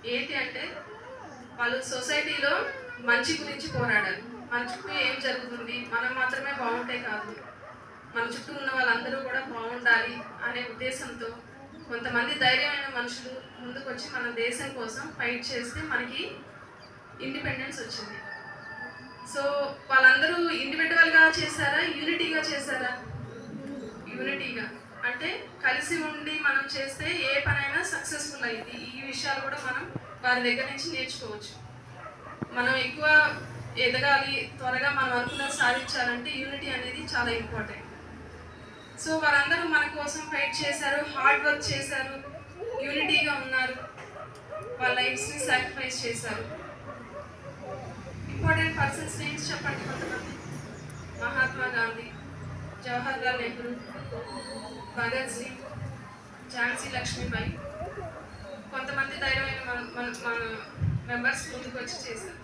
ఏంటి అంటే వాళ్ళు సొసైటీలో మంచి గురించి పోరాడాలి. మన చుట్టూ ఏం జరుగుతుంది, మనం మాత్రమే బాగుంటే కాదు, మన చుట్టూ ఉన్న వాళ్ళందరూ కూడా బాగుండాలి అనే ఉద్దేశంతో కొంతమంది ధైర్యమైన మనుషులు ముందుకొచ్చి మన దేశం కోసం ఫైట్ చేస్తే మనకి ఇండిపెండెన్స్ వచ్చింది. సో వాళ్ళందరూ ఇండివిజువల్గా చేశారా, యూనిటీగా చేశారా? యూనిటీగా. అంటే కలిసి ఉండి మనం చేస్తే ఏ పనైనా సక్సెస్ఫుల్ అయింది. ఈ విషయాలు కూడా మనం వారి దగ్గర నుంచి నేర్చుకోవచ్చు. మనం ఎక్కువ ఎదగాలి, త్వరగా మనం అనుకున్నది సాధించాలంటే యూనిటీ అనేది చాలా ఇంపార్టెంట్. సో వారందరూ మన కోసం ఫైట్ చేశారు, హార్డ్ వర్క్ చేశారు, యూనిటీగా ఉన్నారు, వాళ్ళ లైఫ్స్ని సాక్రిఫైస్ చేశారు. ఇంపార్టెంట్ పర్సన్స్ నేమ్స్ చెప్పండి కొంతమంది. మహాత్మా గాంధీ, జవహర్ లాల్ నెహ్రూ, భగత్ సింగ్, ఝాన్సీ లక్ష్మీబాయి, కొంతమంది ధైర్యమైన మన మెంబర్స్ ముందుకు వచ్చి చేశారు.